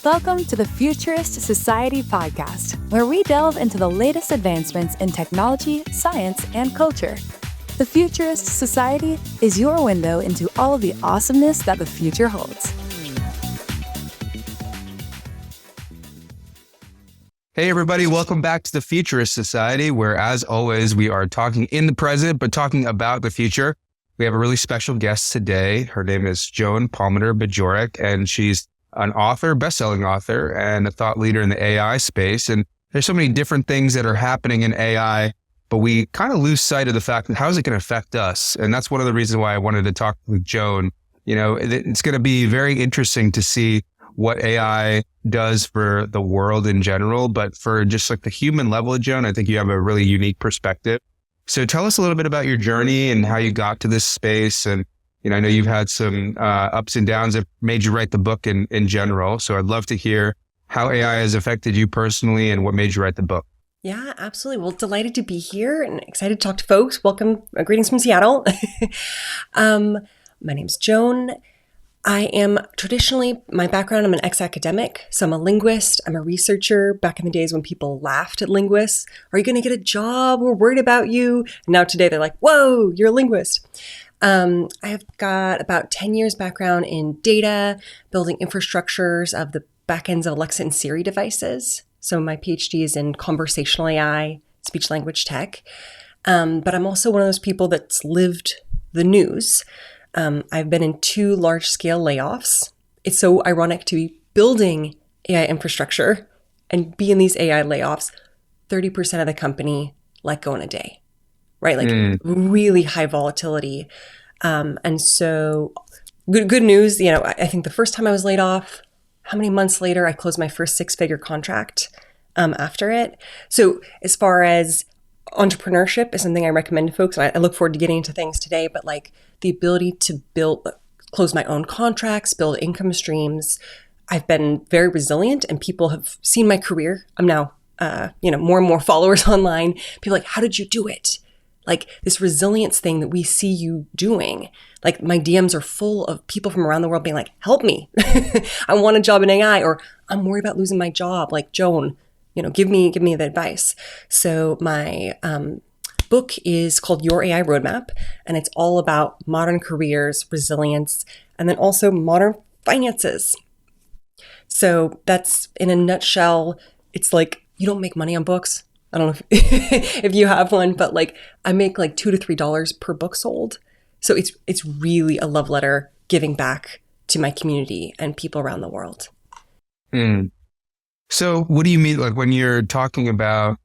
Welcome to the Futurist Society podcast, where we delve into the latest advancements in technology, science, and culture. The Futurist Society is your window into all of the awesomeness that the future holds. Hey everybody, welcome back to the Futurist Society, where as always, we are talking in the present, but talking about the future. We have a really special guest today. Her name is Joan Palmiter Bajorek, and she's an author, best-selling author, and a thought leader in the AI space. And there's so many different things that are happening in AI, but we kind of lose sight of the fact that how is it going to affect us? And that's one of the reasons why I wanted to talk with Joan. You know, it's going to be very interesting to see what AI does for the world in general, but for just like the human level, Joan, I think you have a really unique perspective. So tell us a little bit about your journey and how you got to this space. And, you know, I know you've had some ups and downs that made you write the book in general. So I'd love to hear how AI has affected you personally and what made you write the book. Yeah, absolutely. Well, delighted to be here and excited to talk to folks. Welcome. Greetings from Seattle. My name's Joan. I am traditionally, my background, I'm an ex-academic. So I'm a linguist. I'm a researcher. Back in the days when people laughed at linguists, are you going to get a job? We're worried about you. And now today they're like, whoa, you're a linguist. I have got about 10 years background in data, building infrastructures of the backends of Alexa and Siri devices. So my PhD is in conversational AI, speech language tech. But I'm also one of those people that's lived the news. I've been in 2 large-scale layoffs. It's so ironic to be building AI infrastructure and be in these AI layoffs. 30% of the company let go in a day, right? Like really high volatility. And so good news, you know, I think the first time I was laid off, how many months later I closed my first 6-figure contract after it. So as far as entrepreneurship is something I recommend to folks. I look forward to getting into things today, but like the ability to close my own contracts, build income streams. I've been very resilient and people have seen my career. I'm now, more and more followers online. People are like, how did you do it? Like this resilience thing that we see you doing. Like my DMs are full of people from around the world being like, help me. I want a job in AI, or I'm worried about losing my job. Like Joan, you know, give me the advice. So my book is called Your AI Roadmap, and it's all about modern careers, resilience, and then also modern finances. So that's in a nutshell. It's like you don't make money on books. I don't know if you have one, but like I make like $2 to $3 per book sold. So it's really a love letter giving back to my community and people around the world. So what do you mean, like when you're talking about,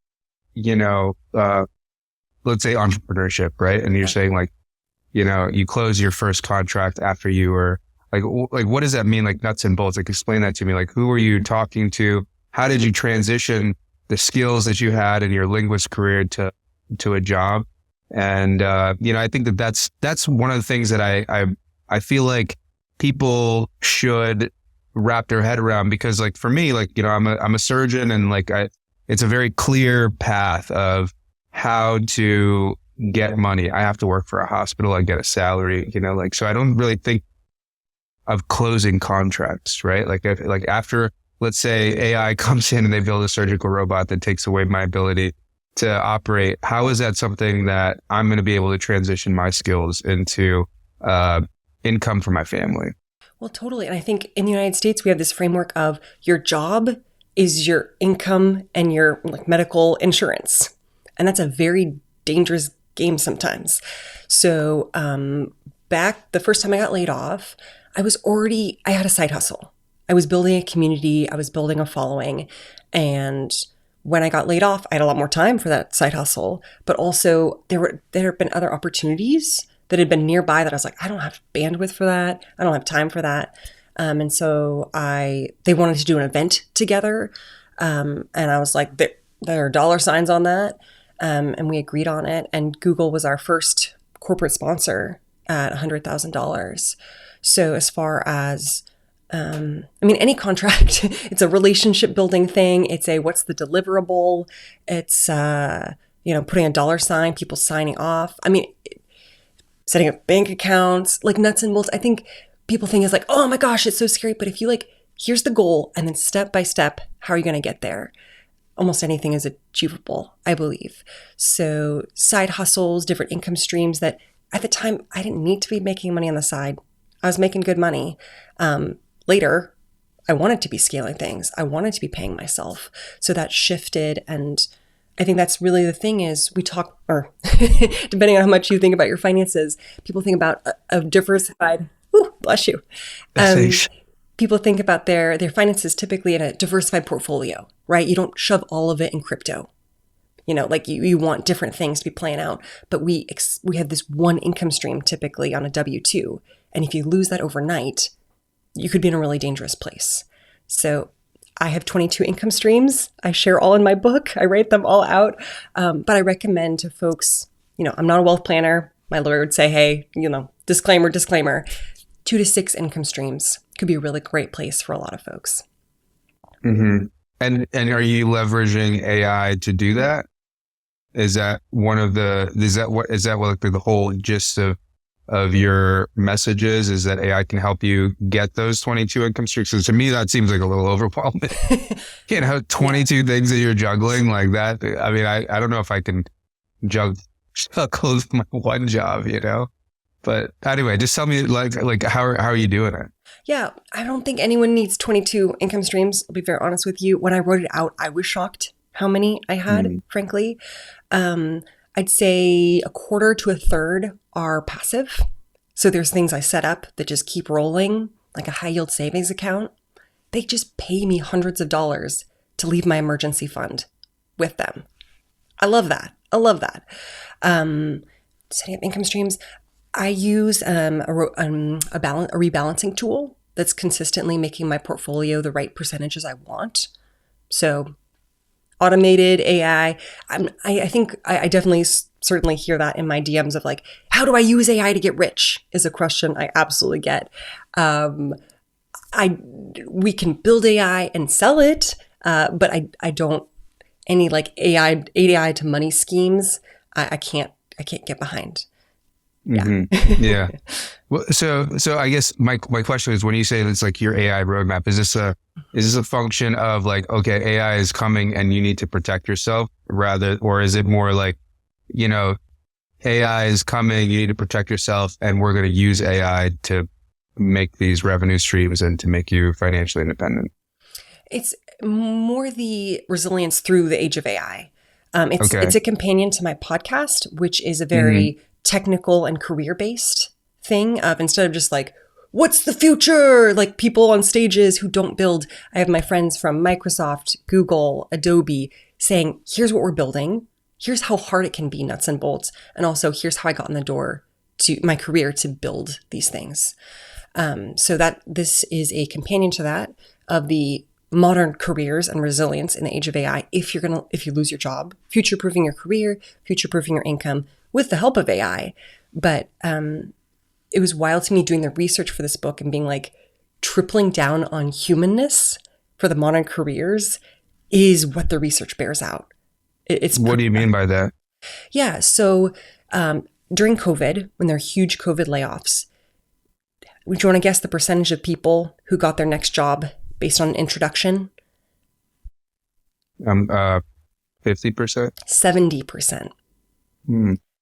let's say entrepreneurship, right? And you're saying like, you know, you close your first contract after you were like what does that mean? Like nuts and bolts, like explain that to me. Like who were you talking to? How did you transition the skills that you had in your linguist career to a job? And, I think that's one of the things that I feel like people should wrap their head around, because like for me, like, you know, I'm a surgeon, and like it's a very clear path of how to get money. I have to work for a hospital. I get a salary, you know, like, so I don't really think of closing contracts, right? Like after, let's say AI comes in and they build a surgical robot that takes away my ability to operate, how is that something that I'm going to be able to transition my skills into income for my family? Well, totally. And I think in the United States, we have this framework of your job is your income and your like medical insurance. And that's a very dangerous game sometimes. So back the first time I got laid off, I had a side hustle. I was building a community. I was building a following. And when I got laid off, I had a lot more time for that side hustle. But also there have been other opportunities that had been nearby that I was like, I don't have bandwidth for that. I don't have time for that. And so they wanted to do an event together. And I was like, there are dollar signs on that. And we agreed on it. And Google was our first corporate sponsor at $100,000. So as far as, any contract, it's a relationship building thing. It's what's the deliverable? It's, putting a dollar sign, people signing off. Setting up bank accounts, like nuts and bolts. I think people think it's like, oh my gosh, it's so scary. But if you like here's the goal, and then step by step, how are you going to get there? Almost anything is achievable, I believe. So side hustles, different income streams that at the time I didn't need to be making money on the side. I was making good money. Later, I wanted to be scaling things. I wanted to be paying myself. So that shifted. And I think that's really the thing is we talk, or depending on how much you think about your finances, people think about a diversified, bless you. People think about their finances typically in a diversified portfolio, right? You don't shove all of it in crypto. Like you want different things to be playing out, but we have this one income stream typically on a W-2. And if you lose that overnight, you could be in a really dangerous place. So I have 22 income streams. I share all in my book. I write them all out. But I recommend to folks, I'm not a wealth planner. My lawyer would say, hey, disclaimer, 2 to 6 income streams could be a really great place for a lot of folks. Mm-hmm. And are you leveraging AI to do that? Is that what the whole gist of your messages is that AI can help you get those 22 income streams? So to me, that seems like a little overwhelming. 22 things that you're juggling like that. I mean, I don't know if I can juggle my one job, But anyway, just tell me like how are you doing it? Yeah, I don't think anyone needs 22 income streams. I'll be very honest with you. When I wrote it out, I was shocked how many I had, frankly. I'd say a quarter to a third are passive. So there's things I set up that just keep rolling, like a high yield savings account. They just pay me hundreds of dollars to leave my emergency fund with them. I love that. Setting up income streams. I use a rebalancing tool that's consistently making my portfolio the right percentages I want. So automated AI. I think I definitely certainly hear that in my DMs of like, how do I use AI to get rich is a question I absolutely get. We can build AI and sell it, but I don't, any like AI to money schemes, I can't get behind. Yeah. Mm-hmm. Yeah. Well, so I guess my question is, when you say it's like your AI roadmap, is this a function of like, okay, AI is coming and you need to protect yourself or is it more like, AI is coming, you need to protect yourself and we're going to use AI to make these revenue streams and to make you financially independent? It's more the resilience through the age of AI. It's a companion to my podcast, which is a very technical and career-based thing of instead of just like, what's the future? Like people on stages who don't build. I have my friends from Microsoft, Google, Adobe saying, here's what we're building. Here's how hard it can be, nuts and bolts. And also here's how I got in the door to my career to build these things. So that this is a companion to that of the modern careers and resilience in the age of AI. If you lose your job, future-proofing your career, future-proofing your income with the help of AI. But it was wild to me doing the research for this book and being like, tripling down on humanness for the modern careers is what the research bears out. What do you mean by that? Yeah. So during COVID, when there are huge COVID layoffs, would you want to guess the percentage of people who got their next job based on an introduction? 50%? 70%.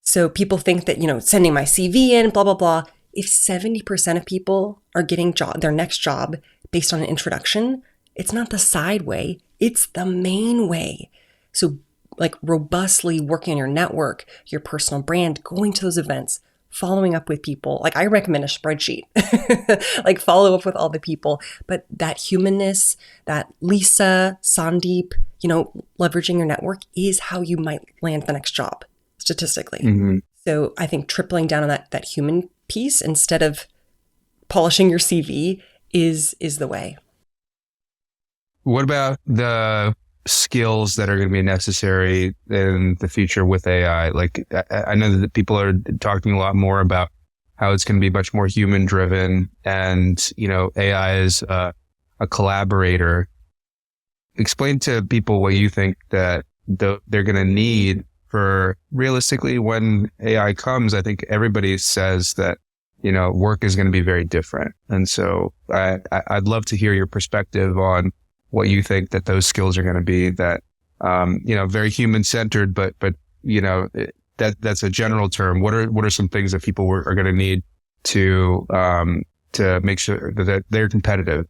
So people think that, sending my CV in, blah, blah, blah. If 70% of people are getting their next job based on an introduction, it's not the side way, it's the main way. So like robustly working on your network, your personal brand, going to those events, following up with people. Like I recommend a spreadsheet, like follow up with all the people. But that humanness, that Lisa, Sandeep, leveraging your network is how you might land the next job statistically. Mm-hmm. So I think tripling down on that human piece instead of polishing your CV is the way. What about the skills that are going to be necessary in the future with AI? Like I know that people are talking a lot more about how it's going to be much more human driven and, AI is a collaborator. Explain to people what you think that they're going to need for realistically when AI comes. I think everybody says that, work is going to be very different. And so I'd love to hear your perspective on what you think that those skills are going to be that, very human centered, but that's a general term. What are some things that people are going to need to make sure that they're competitive?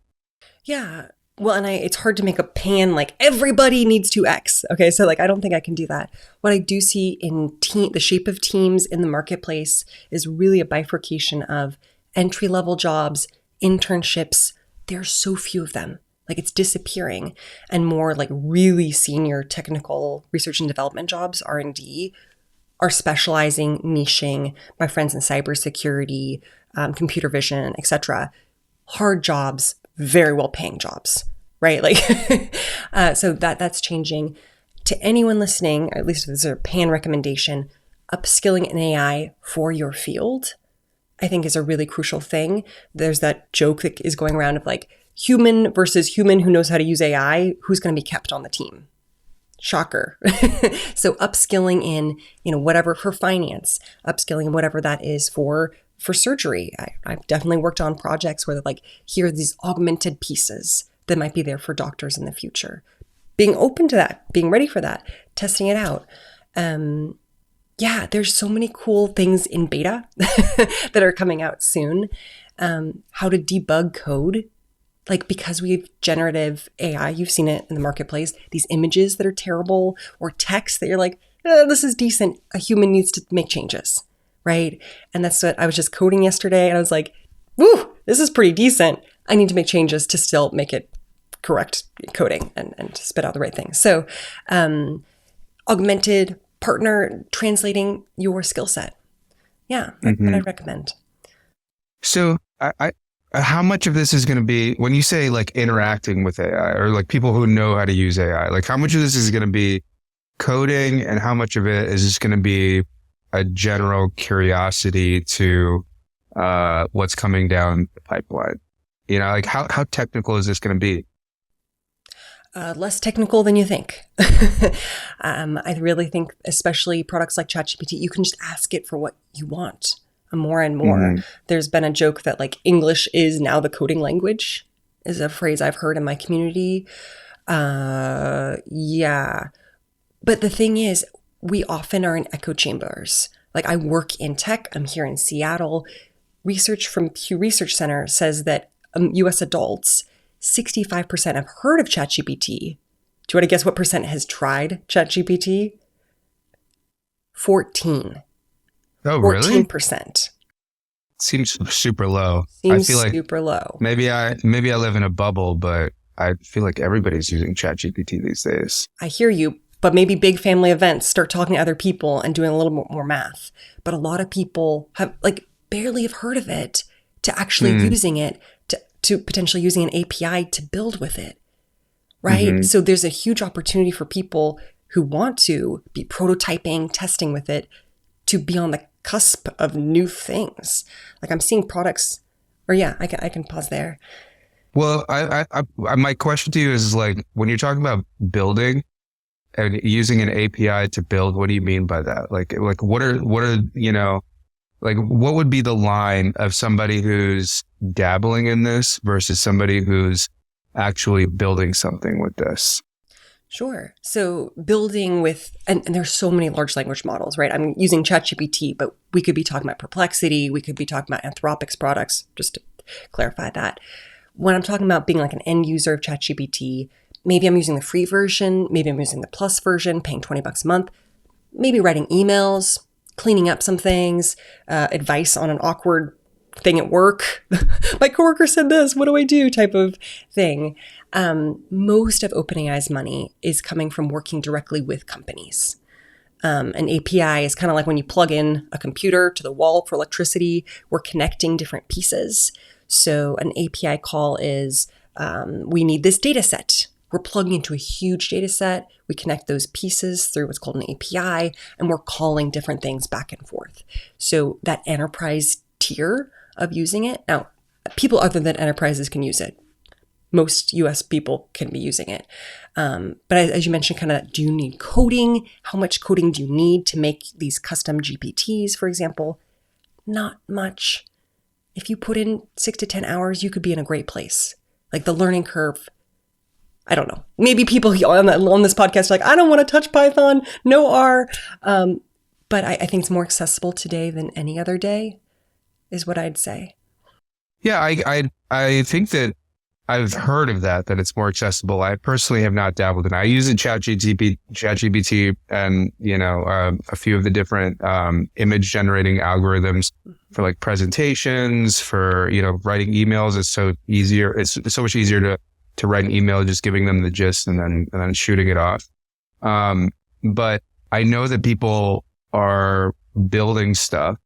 Yeah. Well, and it's hard to make a pan like everybody needs to X. Okay. So I don't think I can do that. What I do see in the shape of teams in the marketplace is really a bifurcation of entry-level jobs, internships. There's so few of them. It's disappearing, and more really senior technical research and development jobs, R&D, are specializing, niching. My friends in cybersecurity, computer vision, etc. Hard jobs, very well paying jobs, right? So that's changing. To anyone listening, at least this is a pan recommendation, upskilling in AI for your field, I think is a really crucial thing. There's that joke that is going around of human versus human who knows how to use AI, who's going to be kept on the team. Shocker. So upskilling in, whatever for finance, upskilling in whatever that is for surgery. I've definitely worked on projects where they're here are these augmented pieces that might be there for doctors in the future. Being open to that, being ready for that, testing it out. There's so many cool things in beta that are coming out soon. How to debug code. Because we have generative AI, you've seen it in the marketplace, these images that are terrible or text that you're this is decent. A human needs to make changes, right? And that's what I was just coding yesterday. And I was woo, this is pretty decent. I need to make changes to still make it correct coding and to spit out the right thing. So augmented partner translating your skill set. Yeah, that's what I recommend. So how much of this is going to be, when you say interacting with AI or people who know how to use AI, how much of this is going to be coding and how much of it is just going to be a general curiosity to what's coming down the pipeline? How technical is this going to be? Less technical than you think. I really think, especially products like ChatGPT, you can just ask it for what you want. More and more. Mm-hmm. There's been a joke that English is now the coding language, is a phrase I've heard in my community. Yeah. But the thing is, we often are in echo chambers. I work in tech. I'm here in Seattle. Research from Pew Research Center says that US adults, 65% have heard of ChatGPT. Do you want to guess what percent has tried ChatGPT? 14. Oh, really? 14%. Seems super low. Seems I feel super low. Maybe I live in a bubble, but I feel like everybody's using ChatGPT these days. I hear you, but maybe big family events, start talking to other people and doing a little bit more math. But a lot of people have barely have heard of it to actually using it to potentially using an API to build with it, right? Mm-hmm. So there's a huge opportunity for people who want to be prototyping, testing with it, to be on the cusp of new things. I'm seeing products, I can pause there. Well, I my question to you is when you're talking about building and using an API to build, what do you mean by that? What are what would be the line of somebody who's dabbling in this versus somebody who's actually building something with this? Sure. So building with, and there's so many large language models, right? I'm using ChatGPT, but we could be talking about Perplexity. We could be talking about Anthropic's products, just to clarify that. When I'm talking about being an end user of ChatGPT, maybe I'm using the free version, maybe I'm using the plus version, paying $20 a month, maybe writing emails, cleaning up some things, advice on an awkward thing at work. My coworker said this, what do I do? Type of thing. Most of OpenAI's money is coming from working directly with companies. An API is kind of like when you plug in a computer to the wall for electricity, we're connecting different pieces. So an API call is, we need this data set. We're plugging into a huge data set. We connect those pieces through what's called an API, and we're calling different things back and forth. So that enterprise tier of using it. Now, people other than enterprises can use it. Most US people can be using it. But as you mentioned, do you need coding? How much coding do you need to make these custom GPTs, for example? Not much. if you put in 6 to 10 hours, you could be in a great place. Like the learning curve, I don't know. Maybe people on this podcast are like, I don't want to touch Python, no R. But I think it's more accessible today than any other day, is what I'd say. Yeah, I think that I've heard of that it's more accessible. I personally have not dabbled in it. I use it ChatGPT and, a few of the different image generating algorithms for like presentations, for, writing emails. It's so easier. It's so much easier to write an email, just giving them the gist and then shooting it off. But I know that people are building stuff,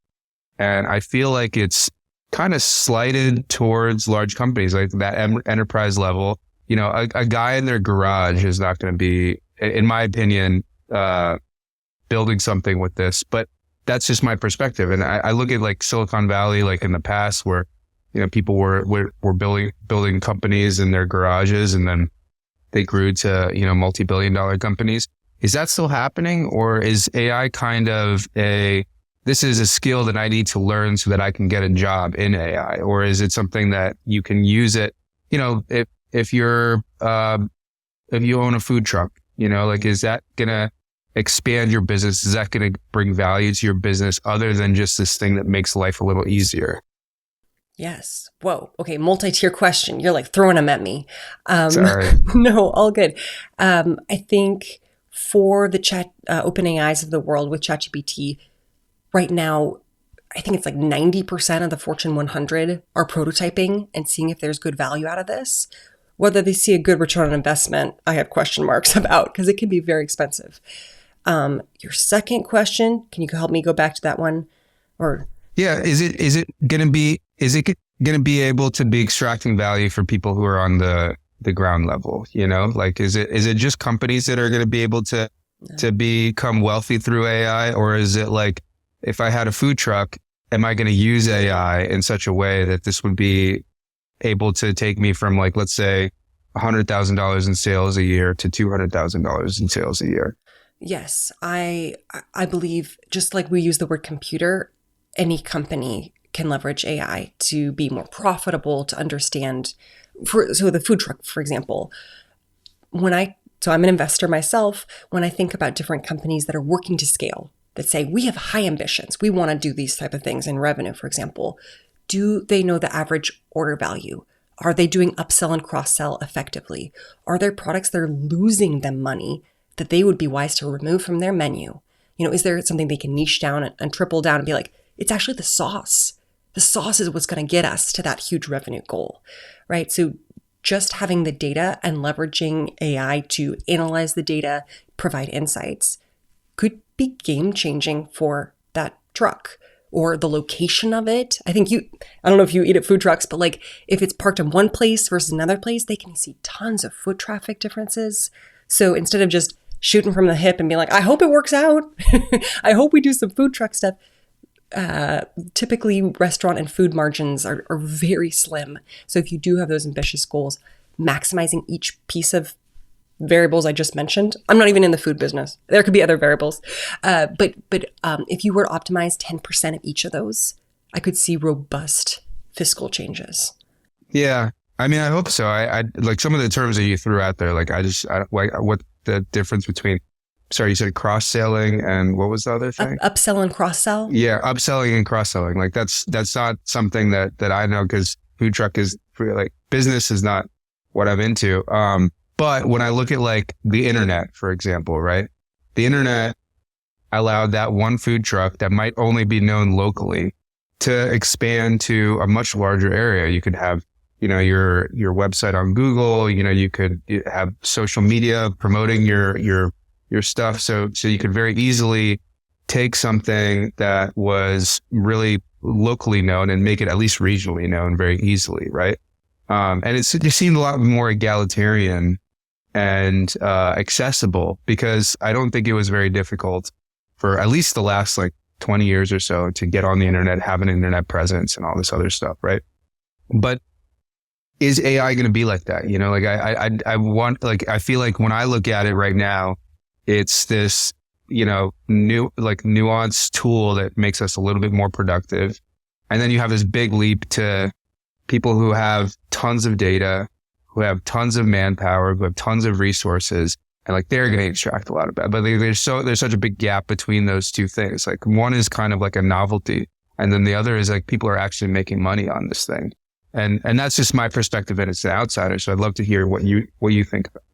and I feel like it's kind of slighted towards large companies, like that enterprise level. A guy in their garage is not going to be, in my opinion, building something with this. But that's just my perspective. And I look at like Silicon Valley, like in the past, where people were building companies in their garages, and then they grew to multi-billion-dollar companies. Is that still happening, or is AI kind of this is a skill that I need to learn so that I can get a job in AI? Or is it something that you can use it, if you own a food truck, is that going to expand your business? Is that going to bring value to your business other than just this thing that makes life a little easier? Yes. Whoa. Okay. Multi-tier question. You're like throwing them at me. Sorry. No, all good. I think for the OpenAIs of the world with ChatGPT, right now, I think it's like 90% of the Fortune 100 are prototyping and seeing if there's good value out of this. Whether they see a good return on investment, I have question marks about, because it can be very expensive. Your second question, can you help me go back to that one? Yeah, is it going to be able to be extracting value for people who are on the ground level? Like is it just companies that are going to be able to become wealthy through AI, or is it like, if I had a food truck, am I going to use AI in such a way that this would be able to take me from, like, let's say $100,000 in sales a year to $200,000 in sales a year? Yes, I believe, just like we use the word computer, any company can leverage AI to be more profitable, to understand. So the food truck, for example, so I'm an investor myself. When I think about different companies that are working to scale, that say, we have high ambitions, we want to do these type of things in revenue, for example, do they know the average order value? Are they doing upsell and cross-sell effectively? Are there products that are losing them money that they would be wise to remove from their menu? Is there something they can niche down and triple down and be like, it's actually the sauce. The sauce is what's going to get us to that huge revenue goal, right? So just having the data and leveraging AI to analyze the data, provide insights, could be game changing for that truck or the location of it. I don't know if you eat at food trucks, but like if it's parked in one place versus another place, they can see tons of foot traffic differences. So instead of just shooting from the hip and being like, I hope it works out, I hope we do some food truck stuff. Typically restaurant and food margins are very slim. So if you do have those ambitious goals, maximizing each piece of variables I just mentioned. I'm not even in the food business. There could be other variables. But if you were to optimize 10% of each of those, I could see robust fiscal changes. Yeah. I mean, I hope so. I like some of the terms that you threw out there. Like what the difference between, sorry, you said cross-selling and what was the other thing? Upsell and cross-sell. Yeah. Upselling and cross-selling. Like that's not something that I know, because food truck is like, business is not what I'm into. But when I look at like the internet, for example, right? The internet allowed that one food truck that might only be known locally to expand to a much larger area. You could have, your website on Google, you could have social media promoting your stuff. So you could very easily take something that was really locally known and make it at least regionally known very easily, right? And it seemed a lot more egalitarian and accessible, because I don't think it was very difficult for at least the last like 20 years or so to get on the internet, have an internet presence and all this other stuff, right? But is AI going to be like that? Like I feel like when I look at it right now, it's this, new, like nuanced tool that makes us a little bit more productive. And then you have this big leap to people who have tons of data, who have tons of manpower, who have tons of resources, and like they're going to extract a lot of that. But there's such a big gap between those two things. Like one is kind of like a novelty, and then the other is like people are actually making money on this thing. And that's just my perspective, and it's an outsider. So I'd love to hear what you think about it.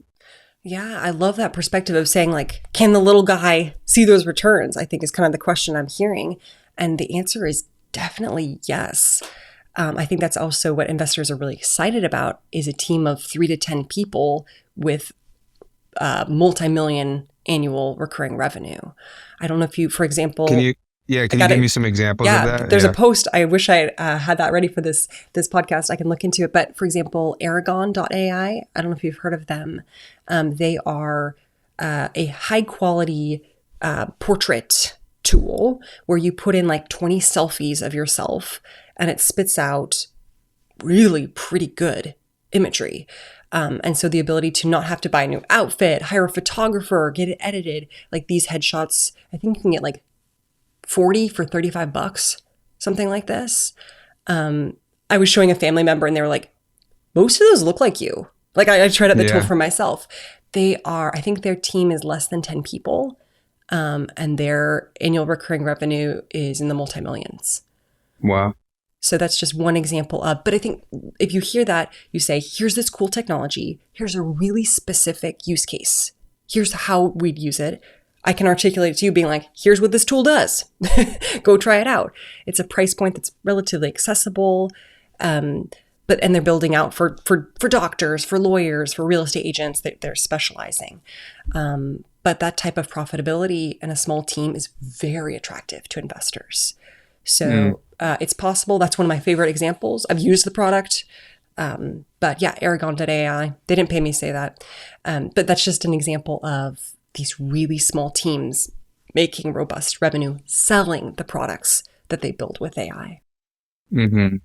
Yeah, I love that perspective of saying like, can the little guy see those returns? I think is kind of the question I'm hearing. And the answer is definitely yes. I think that's also what investors are really excited about is a team of 3 to 10 people with multi-million annual recurring revenue. I don't know if you, for example, Can you give me some examples of that? There's a post. I wish I had that ready for this podcast. I can look into it. But for example, Aragon.ai, I don't know if you've heard of them. They are a high quality portrait tool where you put in like 20 selfies of yourself and it spits out really pretty good imagery. And so the ability to not have to buy a new outfit, hire a photographer, get it edited, like these headshots, I think you can get like 40 for $35, something like this. I was showing a family member and they were like, most of those look like you. Like I tried out the tool for myself. I think their team is less than 10 people. And their annual recurring revenue is in the multi-millions. Wow. So that's just one example of, but I think if you hear that, you say, here's this cool technology. Here's a really specific use case. Here's how we'd use it. I can articulate it to you being like, here's what this tool does. Go try it out. It's a price point that's relatively accessible. And they're building out for doctors, for lawyers, for real estate agents that they're specializing. But that type of profitability in a small team is very attractive to investors. So it's possible. That's one of my favorite examples. I've used the product. But yeah, Aragon.ai, they didn't pay me to say that. But that's just an example of these really small teams making robust revenue, selling the products that they build with AI. Mm-hmm.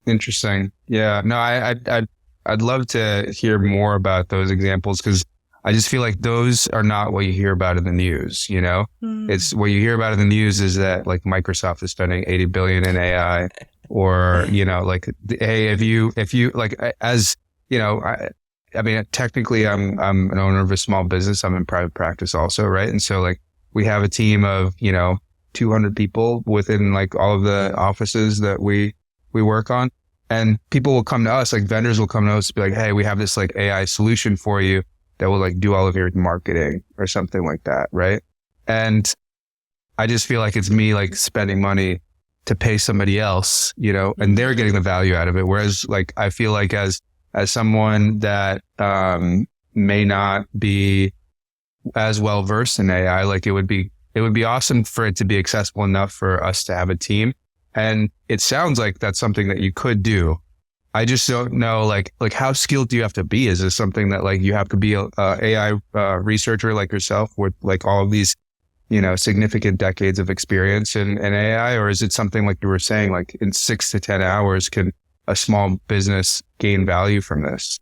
Interesting. Yeah. No, I'd love to hear more about those examples because I just feel like those are not what you hear about in the news, you know? It's what you hear about in the news is that like Microsoft is spending 80 billion in AI or, you know, like, hey, if you like, as, you know, I mean, technically I'm an owner of a small business. I'm in private practice also. Right. And so like we have a team of, you know, 200 people within like all of the offices that we work on, and people will come to us, like vendors will come to us and be like, hey, we have this like AI solution for you that will like do all of your marketing or something like that. Right. And I just feel like it's me like spending money to pay somebody else, you know, and they're getting the value out of it. Whereas like, I feel like as someone that, may not be as well versed in AI, like it would be awesome for it to be accessible enough for us to have a team. And it sounds like that's something that you could do. I just don't know, like how skilled do you have to be? Is this something that like you have to be a AI researcher like yourself with like all of these, you know, significant decades of experience in AI? Or is it something like you were saying, like in 6 to 10 hours, can a small business gain value from this?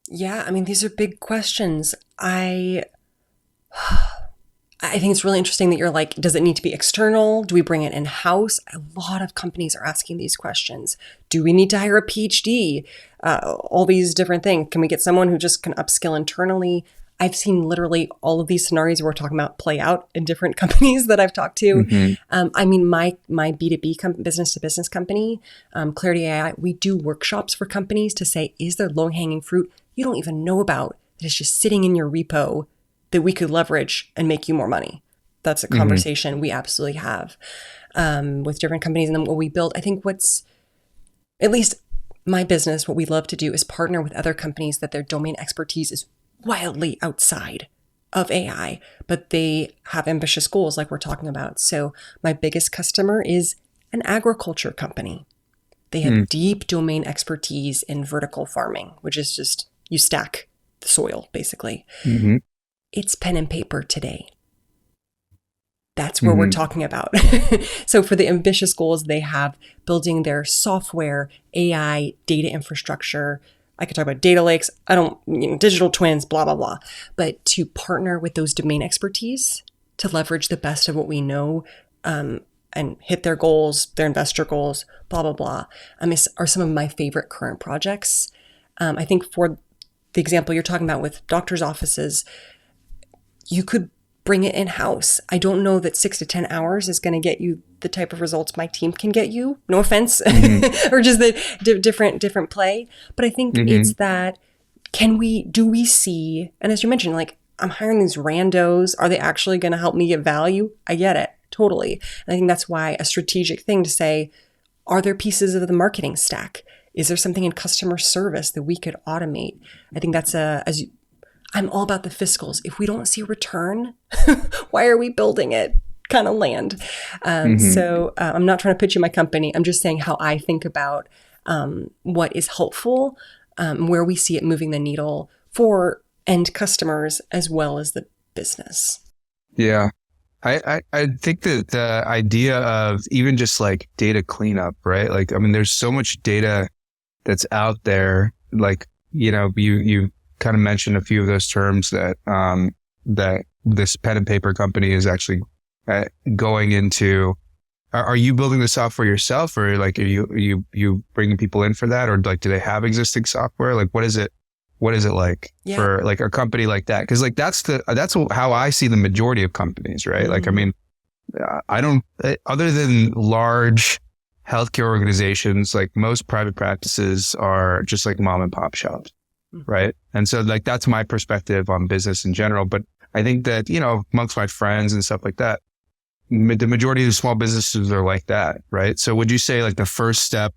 Yeah, I mean, these are big questions. I think it's really interesting that you're like, does it need to be external? Do we bring it in-house? A lot of companies are asking these questions. Do we need to hire a PhD? All these different things. Can we get someone who just can upskill internally? I've seen literally all of these scenarios we're talking about play out in different companies that I've talked to. Mm-hmm. I mean, my B2B business-to-business company, Clarity AI, we do workshops for companies to say, is there low-hanging fruit you don't even know about that is just sitting in your repo that we could leverage and make you more money? That's a conversation we absolutely have with different companies. And then what we build, I think at least my business, what we love to do is partner with other companies that their domain expertise is wildly outside of AI, but they have ambitious goals like we're talking about. So my biggest customer is an agriculture company. They have deep domain expertise in vertical farming, which is just you stack the soil, basically. Mm-hmm. It's pen and paper today. That's where we're talking about. So for the ambitious goals they have, building their software, AI, data infrastructure. I could talk about data lakes. Digital twins, blah, blah, blah. But to partner with those domain expertise to leverage the best of what we know and hit their goals, their investor goals, blah, blah, blah, are some of my favorite current projects. I think for the example you're talking about with doctor's offices, you could bring it in-house. I don't know that 6 to 10 hours is going to get you the type of results my team can get you. No offense, or just the different play. But I think it's that, do we see, and as you mentioned, like, I'm hiring these randos. Are they actually going to help me get value? I get it. Totally. And I think that's why a strategic thing to say, are there pieces of the marketing stack? Is there something in customer service that we could automate? I think that's I'm all about the fiscals. If we don't see a return, why are we building it? Kind of land. So I'm not trying to pitch you my company. I'm just saying how I think about what is helpful, where we see it moving the needle for end customers as well as the business. Yeah. I think that the idea of even just like data cleanup, right? Like, I mean, there's so much data that's out there. Like, you kind of mentioned a few of those terms that this pen and paper company is actually going into. Are you building the software yourself, or like, are you bringing people in for that, or like, do they have existing software? Like, what is it like for like a company like that? Because like that's how I see the majority of companies, right? Like, I mean, I don't, other than large healthcare organizations, like most private practices are just like mom and pop shops, right? And so like that's my perspective on business in general. But I think that, amongst my friends and stuff like that, the majority of small businesses are like that, right? So would you say like the first step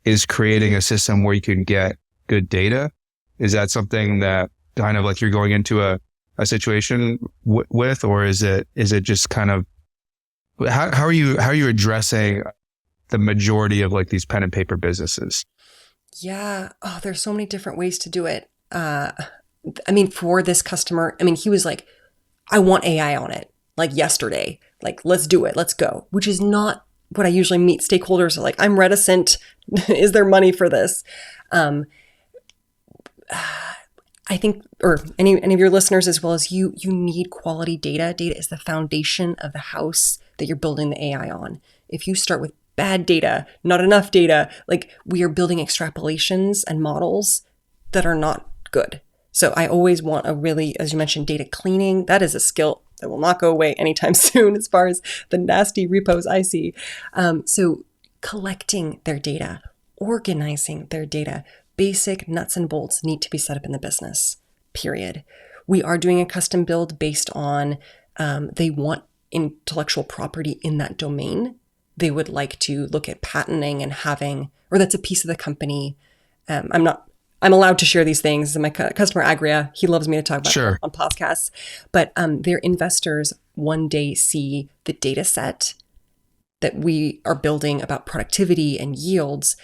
is creating a system where you can get good data? Is that something that kind of like you're going into a situation with, or is it just kind of, how are you addressing the majority of like these pen and paper businesses? Yeah. Oh, there's so many different ways to do it. I mean, for this customer, I mean, he was like, I want AI on it, like yesterday, like, let's do it. Let's go, which is not what I usually meet stakeholders are like. I'm reticent. Is there money for this? I think, or any of your listeners as well as you need quality data. Data is the foundation of the house that you're building the AI on. If you start with bad data, not enough data, like, we are building extrapolations and models that are not good. So I always want a really, as you mentioned, data cleaning. That is a skill that will not go away anytime soon as far as the nasty repos I see. So collecting their data, organizing their data, basic nuts and bolts need to be set up in the business, period. We are doing a custom build based on, they want intellectual property in that domain. They would like to look at patenting and having, or that's a piece of the company. I'm allowed to share these things. My customer Agria, he loves me to talk about it on podcasts, but their investors one day see the data set that we are building about productivity and yields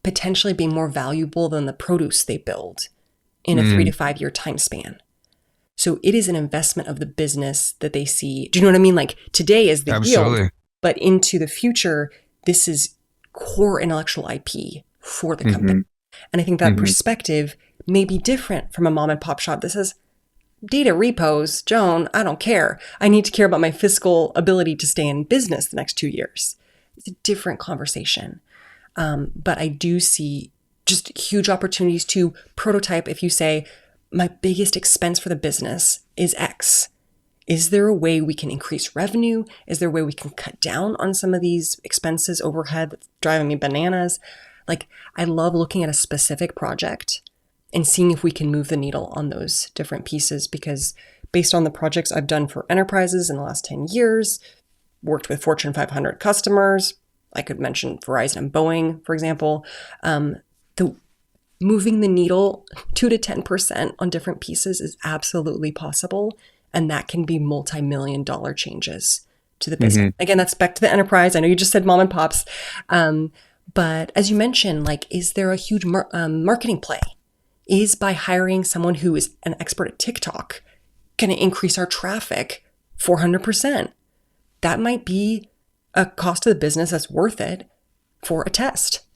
potentially being more valuable than the produce they build in a 3 to 5 year time span. So it is an investment of the business that they see. Do you know what I mean? Like, today is the yield, but into the future, this is core intellectual IP for the company. And I think that perspective may be different from a mom and pop shop that says, data repos, Joan, I don't care. I need to care about my fiscal ability to stay in business the next 2 years. It's a different conversation. But I do see just huge opportunities to prototype. If you say, my biggest expense for the business is X, is there a way we can increase revenue? Is there a way we can cut down on some of these expenses, overhead that's driving me bananas? Like, I love looking at a specific project and seeing if we can move the needle on those different pieces, because based on the projects I've done for enterprises in the last 10 years, worked with Fortune 500 customers, I could mention Verizon and Boeing, for example, moving the needle 2 to 10% on different pieces is absolutely possible. And that can be multi-million-dollar changes to the business. Again, that's back to the enterprise. I know you just said mom and pops. But as you mentioned, like, is there a huge marketing play? Is by hiring someone who is an expert at TikTok going to increase our traffic 400%? That might be a cost to the business that's worth it for a test.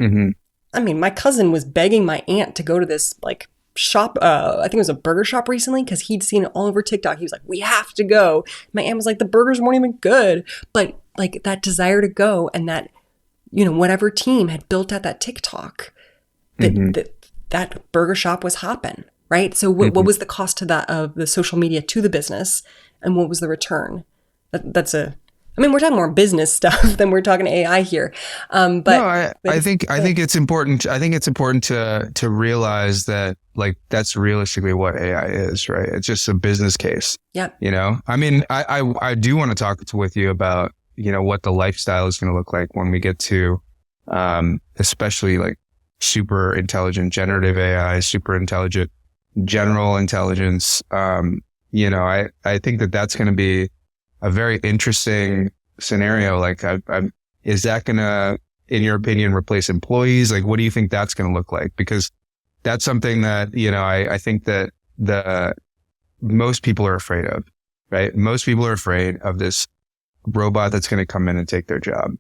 I mean, my cousin was begging my aunt to go to this like shop, I think it was a burger shop recently, because he'd seen it all over TikTok. He was like, we have to go. My aunt was like, the burgers weren't even good. But like that desire to go, and that, whatever team had built out that TikTok, that burger shop was hopping, right? So what was the cost to that of the social media to the business, and what was the return? We're talking more business stuff than we're talking AI here. But no, I think it's important. I think it's important to realize that like that's realistically what AI is, right? It's just a business case. Yeah. I do want to talk with you about, what the lifestyle is going to look like when we get to, especially like super intelligent generative AI, super intelligent general intelligence. I think that's going to be a very interesting scenario. Like, is that going to, in your opinion, replace employees? Like, what do you think that's going to look like? Because that's something that, I think that most people are afraid of, right? Most people are afraid of this robot that's going to come in and take their job.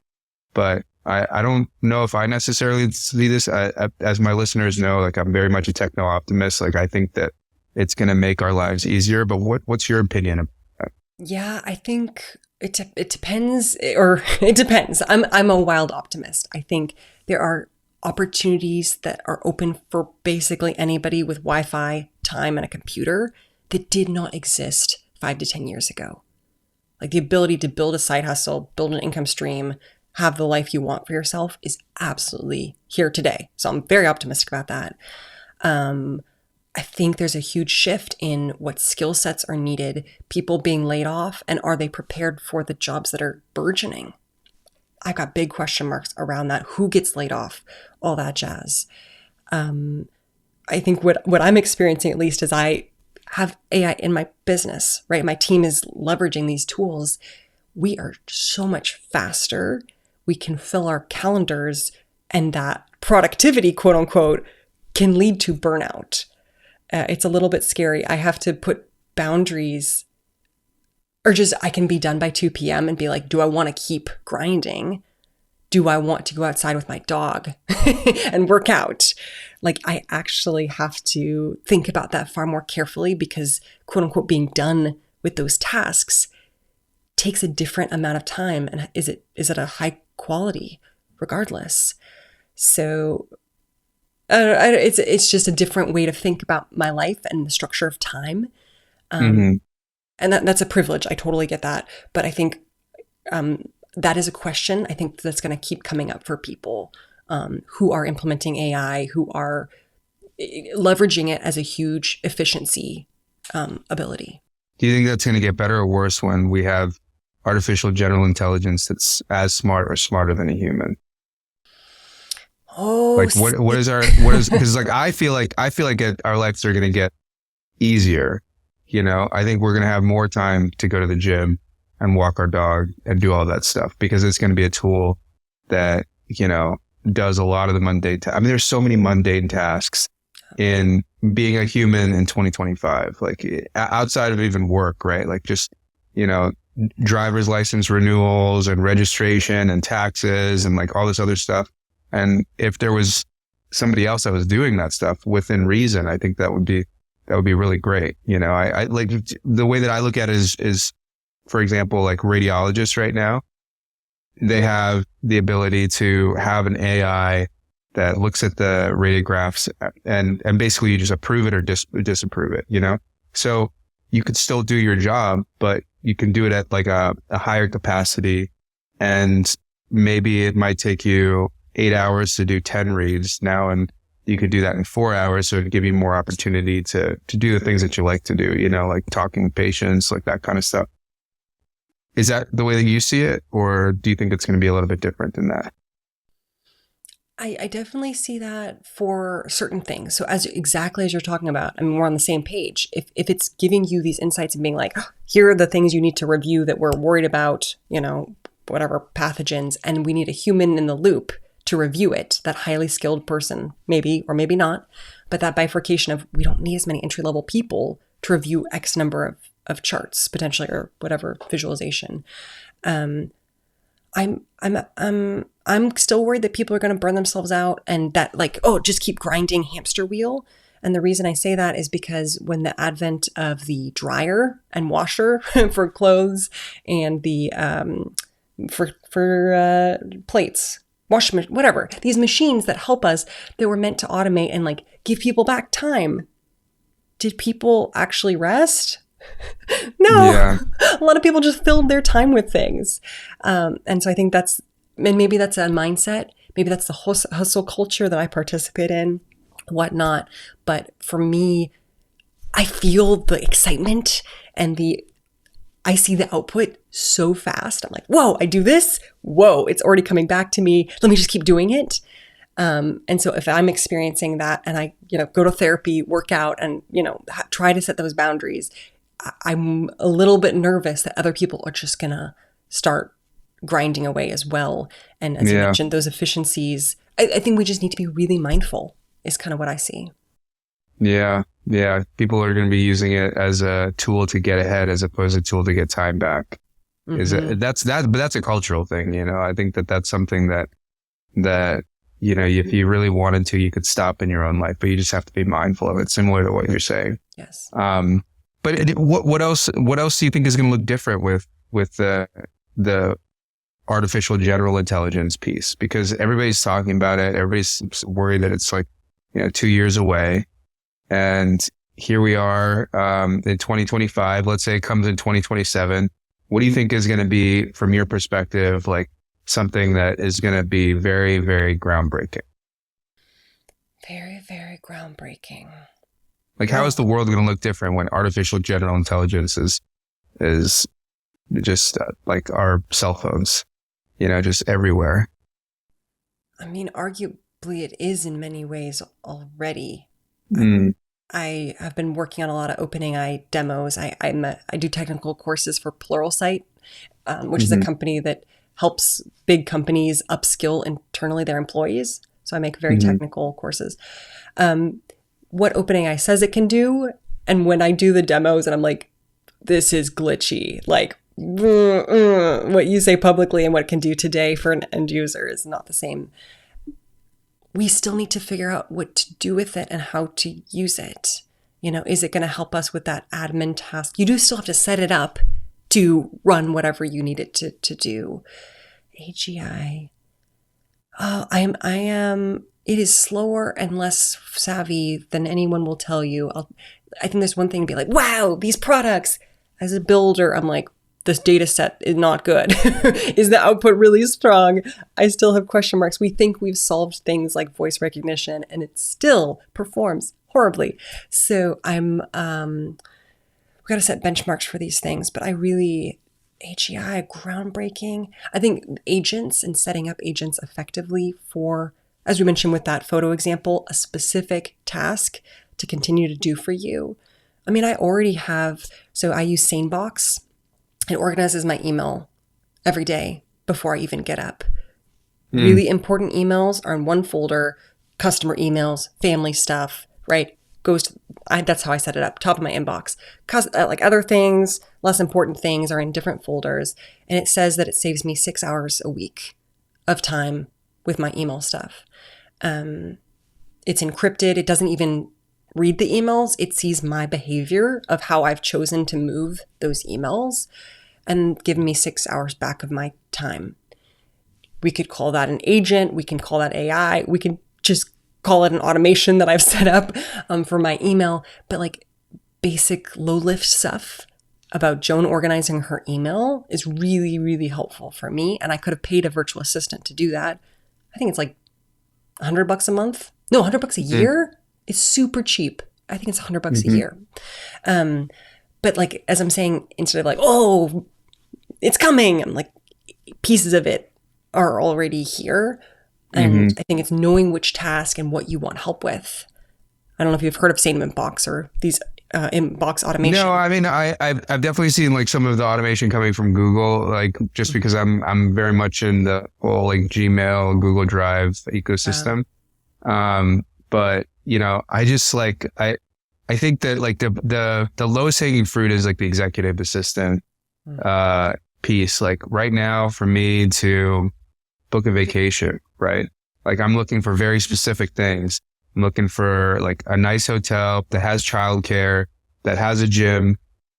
But I don't know if I necessarily see this. As my listeners know, like, I'm very much a techno optimist. Like, I think that it's going to make our lives easier. But what's your opinion of that? Yeah, I think it depends, or it depends. I'm a wild optimist. I think there are opportunities that are open for basically anybody with Wi-Fi, time, and a computer that did not exist 5 to 10 years ago. Like the ability to build a side hustle, build an income stream, have the life you want for yourself is absolutely here today. So I'm very optimistic about that. I think there's a huge shift in what skill sets are needed, people being laid off, and are they prepared for the jobs that are burgeoning? I've got big question marks around that. Who gets laid off? All that jazz. I think what I'm experiencing, at least, is I have AI in my business, right? My team is leveraging these tools. We are so much faster. We can fill our calendars, and that productivity, quote unquote, can lead to burnout. It's a little bit scary. I have to put boundaries, or just I can be done by 2 p.m. and be like, do I want to keep grinding? Do I want to go outside with my dog and work out? Like, I actually have to think about that far more carefully, because quote unquote being done with those tasks takes a different amount of time. And is it a high quality regardless? So it's just a different way to think about my life and the structure of time. And that's a privilege. I totally get that. But I think that is a question I think that's going to keep coming up for people who are implementing AI, who are leveraging it as a huge efficiency ability. Do you think that's going to get better or worse when we have artificial general intelligence that's as smart or smarter than a human? Oh, like what is because like I feel like our lives are going to get easier. I think we're going to have more time to go to the gym and walk our dog and do all that stuff, because it's going to be a tool that, does a lot of the mundane there's so many mundane tasks in being a human in 2025, like outside of even work, right? Like just, driver's license renewals and registration and taxes and like all this other stuff. And if there was somebody else that was doing that stuff within reason, I think that would be really great. I like the way that I look at it is, for example, like radiologists right now, they have the ability to have an AI that looks at the radiographs and basically you just approve it or disapprove it, So you could still do your job, but you can do it at like a higher capacity, and maybe it might take you 8 hours to do 10 reads now, and you could do that in 4 hours. So it'd give you more opportunity to do the things that you like to do, like talking with patients, like that kind of stuff. Is that the way that you see it? Or do you think it's going to be a little bit different than that? I definitely see that for certain things. So exactly as you're talking about, we're on the same page. If it's giving you these insights and being like, oh, here are the things you need to review that we're worried about, whatever pathogens, and we need a human in the loop to review it, that highly skilled person, maybe or maybe not, but that bifurcation of we don't need as many entry-level people to review X number of charts potentially, or whatever visualization. I'm still worried that people are going to burn themselves out, and that like, oh, just keep grinding hamster wheel. And the reason I say that is because when the advent of the dryer and washer for clothes and the for plates, whatever, these machines that help us, that were meant to automate and like give people back time. Did people actually rest? No. Yeah. A lot of people just filled their time with things. And so I think and maybe that's a mindset. Maybe that's the hustle culture that I participate in, whatnot. But for me, I feel the excitement and I see the output so fast. I'm like, whoa, I do this. Whoa, it's already coming back to me. Let me just keep doing it. And so if I'm experiencing that and I, go to therapy, work out and, try to set those boundaries, I'm a little bit nervous that other people are just going to start grinding away as well. And as you mentioned, those efficiencies, I think we just need to be really mindful is kind of what I see. Yeah. Yeah. People are going to be using it as a tool to get ahead as opposed to a tool to get time back. Mm-hmm. But that's a cultural thing. I think that's something that, if you really wanted to, you could stop in your own life, but you just have to be mindful of it, similar to what you're saying. Yes. But what else do you think is going to look different with the artificial general intelligence piece? Because everybody's talking about it. Everybody's worried that it's like, 2 years away. And here we are in 2025. Let's say it comes in 2027. What do you think is going to be, from your perspective, like something that is going to be very, very groundbreaking? Very, very groundbreaking. Like, how is the world going to look different when artificial general intelligence is just like our cell phones, just everywhere? I mean, arguably it is in many ways already. I have been working on a lot of OpenAI demos. I do technical courses for Pluralsight, which is a company that helps big companies upskill internally their employees. So I make very technical courses. What OpenAI says it can do, and when I do the demos and I'm like, this is glitchy, like what you say publicly and what it can do today for an end user is not the same. We still need to figure out what to do with it and how to use it. Is it going to help us with that admin task? You do still have to set it up to run whatever you need it to do. AGI. Oh, I am. It is slower and less savvy than anyone will tell you. I think there's one thing to be like, wow, these products. As a builder, I'm like, this data set is not good. Is the output really strong? I still have question marks. We think we've solved things like voice recognition and it still performs horribly. So we've got to set benchmarks for these things, but AGI, groundbreaking. I think agents and setting up agents effectively for, as we mentioned with that photo example, a specific task to continue to do for you. I mean, I already have, so I use SaneBox. It organizes my email every day before I even get up. Really important emails are in one folder, customer emails, family stuff, right? That's how I set it up, top of my inbox. Like other things, less important things are in different folders. And it says that it saves me 6 hours a week of time with my email stuff. It's encrypted. It doesn't even read the emails. It sees my behavior of how I've chosen to move those emails and give me 6 hours back of my time. We could call that an agent. We can call that AI. We can just call it an automation that I've set up for my email. But like basic low lift stuff about Joan organizing her email is really, really helpful for me. And I could have paid a virtual assistant to do that. I think it's like $100 a month. No, $100 a year. It's super cheap. I think it's $100 a year. But like, as I'm saying, instead of like, oh, it's coming, I'm like, pieces of it are already here. And I think it's knowing which task and what you want help with. I don't know if you've heard of SaneBox or these inbox automation. No, I mean, I've definitely seen like some of the automation coming from Google, like just because I'm very much in the whole like Gmail, Google Drive ecosystem. But I just like, I think that like the lowest hanging fruit is like the executive assistant piece. Like right now for me to book a vacation, right? Like I'm looking for very specific things. I'm looking for like a nice hotel that has childcare, that has a gym,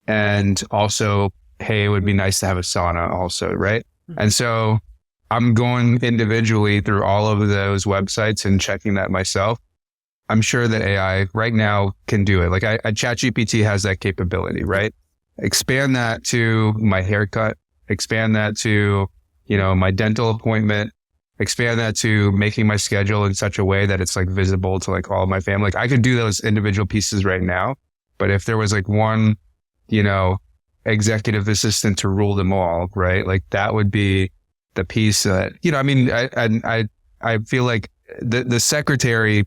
and also, hey, it would be nice to have a sauna also, right? And so I'm going individually through all of those websites and checking that myself. I'm sure that AI right now can do it. Like ChatGPT has that capability, right? Expand that to my haircut, expand that to, my dental appointment, expand that to making my schedule in such a way that it's like visible to like all of my family. Like I could do those individual pieces right now, but if there was like one, executive assistant to rule them all, right? Like that would be the piece that, I feel like the secretary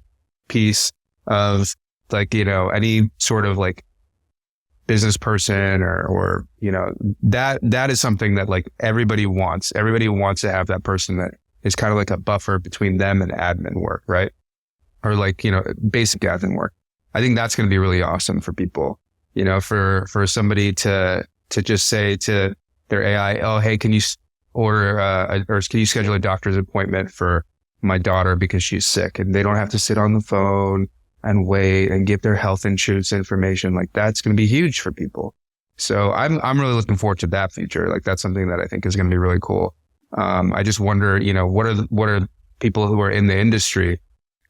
piece of like, any sort of like business person or that is something that like everybody wants to have that person that is kind of like a buffer between them and admin work, right? Or like, basic admin work. I think that's going to be really awesome for people, for somebody to just say to their AI, oh, hey, can you order, or can you schedule a doctor's appointment for my daughter because she's sick, and they don't have to sit on the phone and wait and give their health insurance information. Like that's going to be huge for people. So I'm really looking forward to that feature. Like that's something that I think is going to be really cool. I just wonder, what are people who are in the industry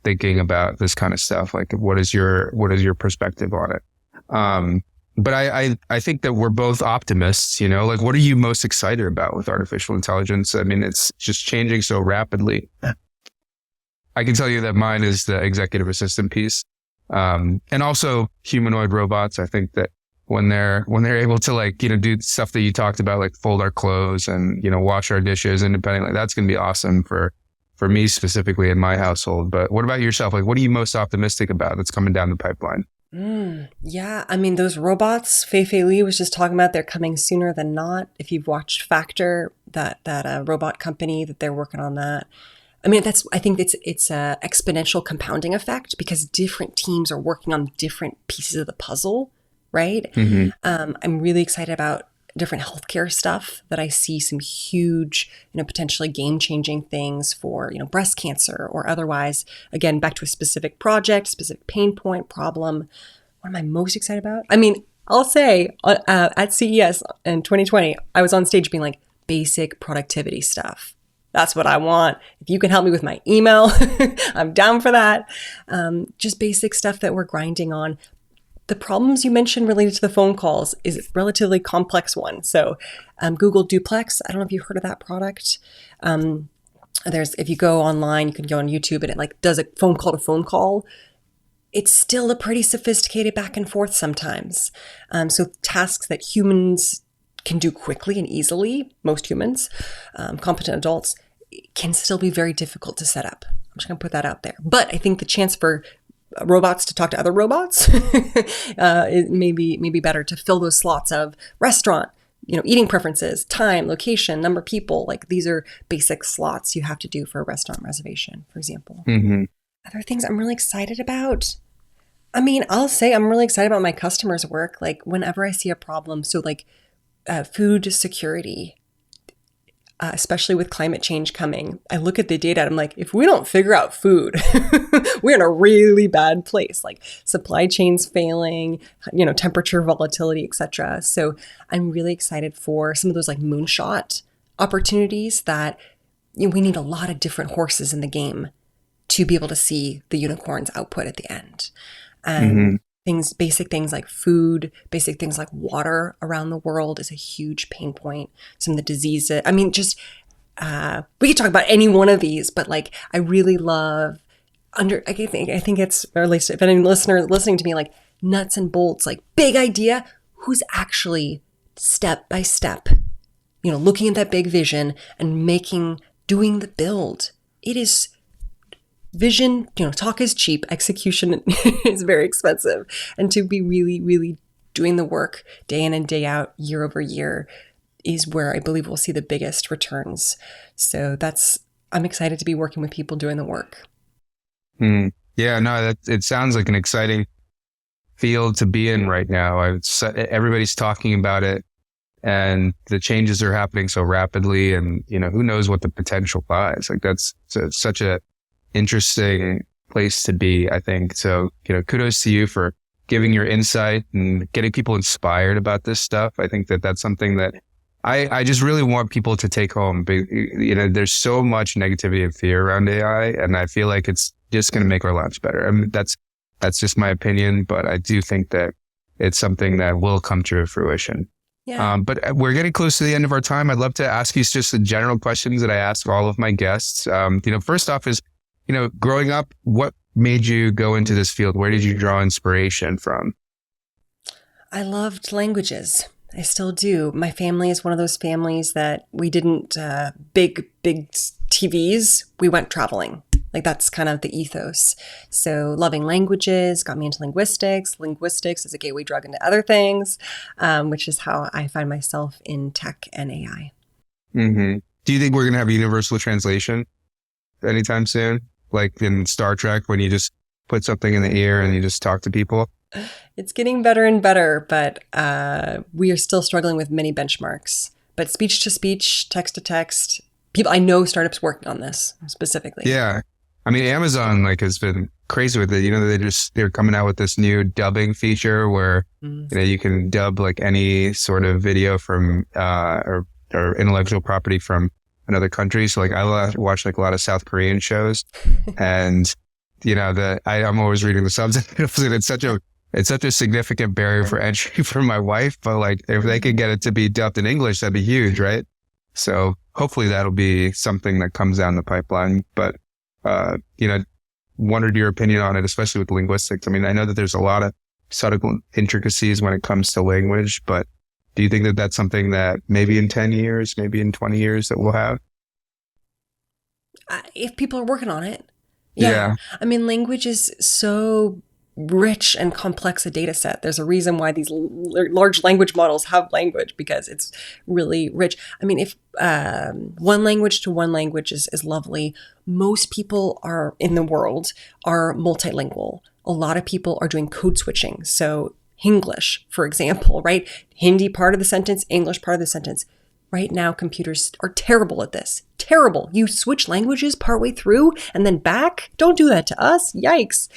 thinking about this kind of stuff? Like what is your perspective on it? But I think that we're both optimists, like what are you most excited about with artificial intelligence? I mean, it's just changing so rapidly. I can tell you that mine is the executive assistant piece. And also humanoid robots. I think that when they're able to like, do stuff that you talked about, like fold our clothes and, wash our dishes independently, that's going to be awesome for me specifically in my household. But what about yourself? Like, what are you most optimistic about that's coming down the pipeline? Yeah, I mean, those robots, Fei Li was just talking about, they're coming sooner than not. If you've watched Factor, that robot company that they're working on that. I mean, I think it's a exponential compounding effect because different teams are working on different pieces of the puzzle, right? Mm-hmm. I'm really excited about different healthcare stuff that I see some huge, potentially game-changing things for, breast cancer or otherwise. Again, back to a specific project, specific pain point, problem. What am I most excited about? I mean, I'll say at CES in 2020, I was on stage being like, basic productivity stuff. That's what I want. If you can help me with my email, I'm down for that. Just basic stuff that we're grinding on. The problems you mentioned related to the phone calls is a relatively complex one. So Google Duplex, I don't know if you've heard of that product. If you go online, you can go on YouTube and it like does a phone call to phone call. It's still a pretty sophisticated back and forth sometimes. So tasks that humans can do quickly and easily, most humans, competent adults, can still be very difficult to set up. I'm just going to put that out there. But I think the chance for robots to talk to other robots it may be better to fill those slots of restaurant, eating preferences, time, location, number of people. Like these are basic slots you have to do for a restaurant reservation, for example. Mm-hmm. Other things I'm really excited about. I mean, I'll say I'm really excited about my customers' work. Like whenever I see a problem, so like food security, especially with climate change coming, I look at the data and I'm like, if we don't figure out food, we're in a really bad place, like supply chains failing, temperature volatility, etc. So I'm really excited for some of those like moonshot opportunities that we need a lot of different horses in the game to be able to see the unicorn's output at the end. And basic things like food, basic things like water around the world is a huge pain point. Some of the diseases, I mean, just, we could talk about any one of these, but like, I really love I think it's, or at least if any listener listening to me, like nuts and bolts, like big idea, who's actually step by step, looking at that big vision and doing the build. It is vision, talk is cheap, execution is very expensive. And to be really, really doing the work day in and day out, year over year, is where I believe we'll see the biggest returns. So I'm excited to be working with people doing the work. Yeah, no, it sounds like an exciting field to be in right now. Everybody's talking about it and the changes are happening so rapidly, and, who knows what the potential lies. Like that's such a interesting place to be, I think. So, kudos to you for giving your insight and getting people inspired about this stuff. I think that that's something that I just really want people to take home. There's so much negativity and fear around AI, and I feel like it's just going to make our lives better. I mean, that's just my opinion, but I do think that it's something that will come to fruition. Yeah. But we're getting close to the end of our time. I'd love to ask you just the general questions that I ask all of my guests. First off is, growing up, what made you go into this field? Where did you draw inspiration from? I loved languages. I still do. My family is one of those families that we didn't big TVs. We went traveling. Like that's kind of the ethos. So loving languages got me into linguistics. Linguistics is a gateway drug into other things, which is how I find myself in tech and AI. Mm-hmm. Do you think we're going to have universal translation anytime soon? Like in Star Trek, when you just put something in the ear and you just talk to people? It's getting better and better, but we are still struggling with many benchmarks. But speech to speech, text to text, I know startups working on this specifically. Yeah. I mean, Amazon has been crazy with it. They're coming out with this new dubbing feature where, you can dub any sort of video from, or intellectual property from another country. So I watch a lot of South Korean shows and, I'm always reading the subtitles and it's such a significant barrier for entry for my wife. But if they could get it to be dubbed in English, that'd be huge, right? So hopefully that'll be something that comes down the pipeline. But, wondered your opinion on it, especially with linguistics. I mean, I know that there's a lot of subtle intricacies when it comes to language, but do you think that that's something that maybe in 10 years, maybe in 20 years that we'll have? If people are working on it. Yeah. I mean, language is so rich and complex a data set. There's a reason why these large language models have language, because it's really rich. I mean, if one language to one language is lovely, most people in the world are multilingual. A lot of people are doing code switching. So Hinglish, for example, right? Hindi part of the sentence, English part of the sentence. Right now, computers are terrible at this. Terrible. You switch languages partway through and then back. Don't do that to us. Yikes.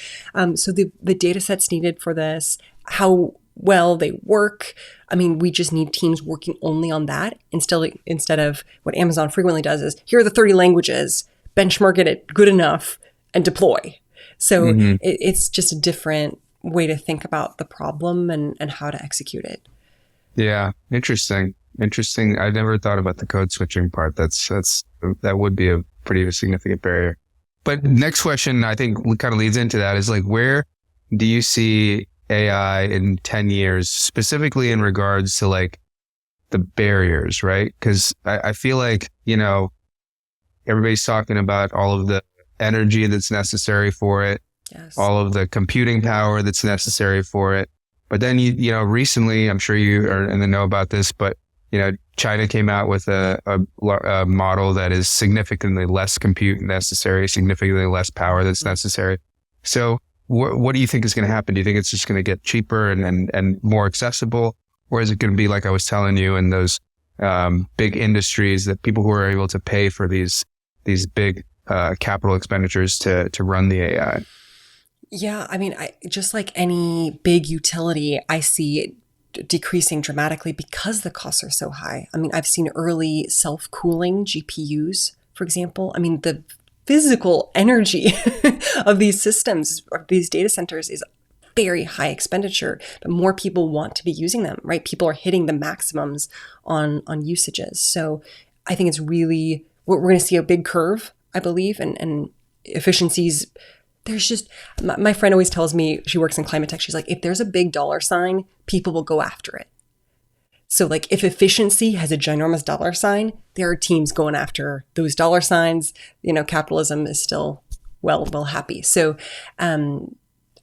So the data sets needed for this, how well they work. I mean, we just need teams working only on that instead of what Amazon frequently does is, here are the 30 languages, benchmark it at good enough and deploy. So it's just a different way to think about the problem and how to execute it. Yeah. Interesting. I never thought about the code switching part. That would be a pretty significant barrier. But next question, I think kind of leads into that is where do you see AI in 10 years, specifically in regards to the barriers, right? Because I feel everybody's talking about all of the energy that's necessary for it, yes, all of the computing power that's necessary for it. But then, recently, I'm sure you are in the know about this, but China came out with a model that is significantly less compute necessary, significantly less power that's necessary. So what do you think is going to happen? Do you think it's just going to get cheaper and more accessible? Or is it going to be like I was telling you in those big industries, that people who are able to pay for these big capital expenditures to run the AI? Yeah, I mean, just like any big utility, I see it decreasing dramatically because the costs are so high. I mean, I've seen early self-cooling GPUs, for example. I mean, the physical energy of these systems, of these data centers, is very high expenditure, but more people want to be using them, right? People are hitting the maximums on usages. So I think it's really, we're going to see a big curve, I believe, and efficiencies. There's just, my friend always tells me, she works in climate tech, she's like, if there's a big dollar sign, people will go after it. So if efficiency has a ginormous dollar sign, there are teams going after those dollar signs. Capitalism is still well happy. So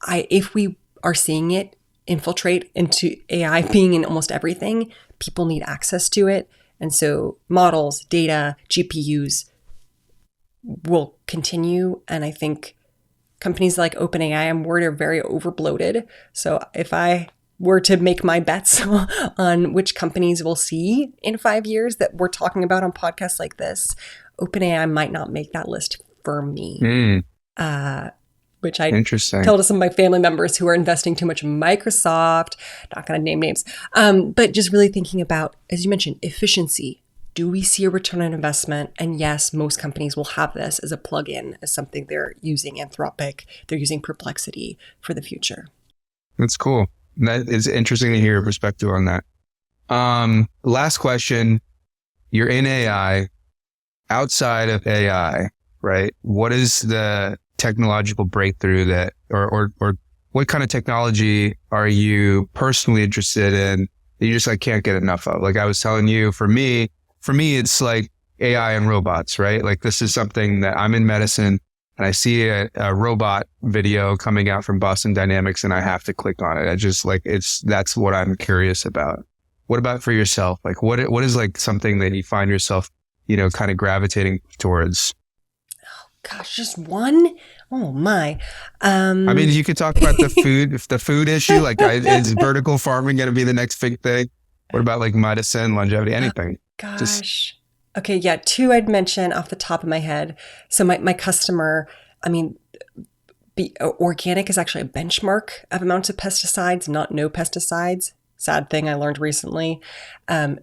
if we are seeing it infiltrate into AI being in almost everything, people need access to it. And so models, data, GPUs will continue. And I think companies like OpenAI, I'm worried, are very overbloated. So if I were to make my bets on which companies we'll see in 5 years that we're talking about on podcasts like this, OpenAI might not make that list for me, which I Interesting. tell to some of my family members who are investing too much in Microsoft, not going to name names, but just really thinking about, as you mentioned, efficiency. Do we see a return on investment? And yes, most companies will have this as a plugin, as something they're using Anthropic, they're using Perplexity for the future. That's cool. That is interesting to hear your perspective on that. Last question. You're in AI. Outside of AI, right? What is the technological breakthrough that, or what kind of technology are you personally interested in that you just like can't get enough of? Like I was telling you, for me, it's like AI and robots, right? Like this is something that I'm in medicine and I see a robot video coming out from Boston Dynamics and I have to click on it. I just like, that's what I'm curious about. What about for yourself? Like what is like something that you find yourself, kind of gravitating towards? Gosh, just one? Oh my. I mean, you could talk about the food issue, like is vertical farming going to be the next big thing? What about like medicine, longevity, anything? Gosh. Okay. Yeah. Two I'd mention off the top of my head. So my customer, I mean, organic is actually a benchmark of amounts of pesticides, not no pesticides. Sad thing I learned recently.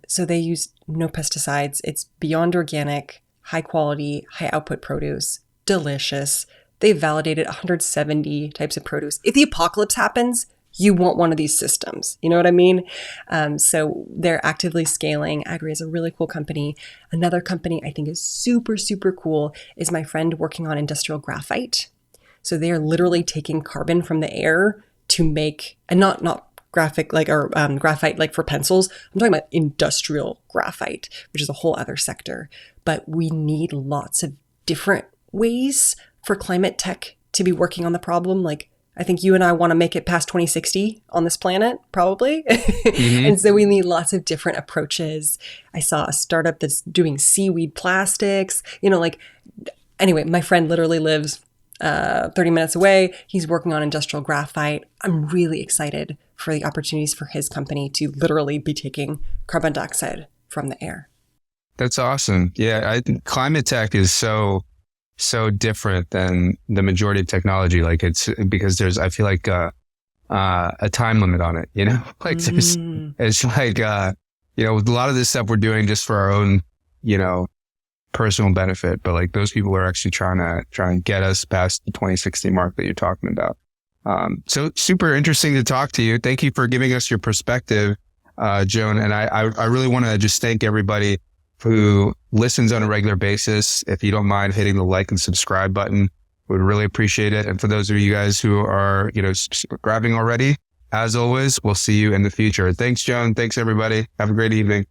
So they use no pesticides. It's beyond organic, high quality, high output produce, delicious. They've validated 170 types of produce. If the apocalypse happens, you want one of these systems. You know what I mean? So they're actively scaling. Agri is a really cool company. Another company I think is super, super cool is my friend working on industrial graphite. So they are literally taking carbon from the air to make, and not graphite like for pencils. I'm talking about industrial graphite, which is a whole other sector. But we need lots of different ways for climate tech to be working on the problem. Like I think you and I want to make it past 2060 on this planet, probably. Mm-hmm. And so we need lots of different approaches. I saw a startup that's doing seaweed plastics, anyway, my friend literally lives 30 minutes away. He's working on industrial graphite. I'm really excited for the opportunities for his company to literally be taking carbon dioxide from the air. That's awesome. Yeah, I think climate tech is so different than the majority of technology. Like it's because I feel like a time limit on it, like it's like, with a lot of this stuff we're doing just for our own, personal benefit, but like those people are actually trying to get us past the 2060 mark that you're talking about. So super interesting to talk to you. Thank you for giving us your perspective, Joan. And I really want to just thank everybody who listens on a regular basis. If you don't mind hitting the like and subscribe button, would really appreciate it. And for those of you guys who are, subscribing already, as always, we'll see you in the future. Thanks, Joan. Thanks, everybody. Have a great evening.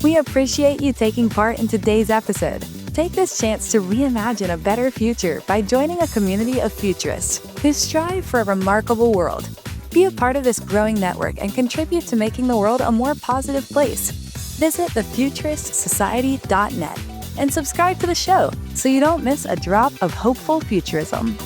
We appreciate you taking part in today's episode. Take this chance to reimagine a better future by joining a community of futurists who strive for a remarkable world. Be a part of this growing network and contribute to making the world a more positive place. Visit thefuturistsociety.net and subscribe to the show so you don't miss a drop of hopeful futurism.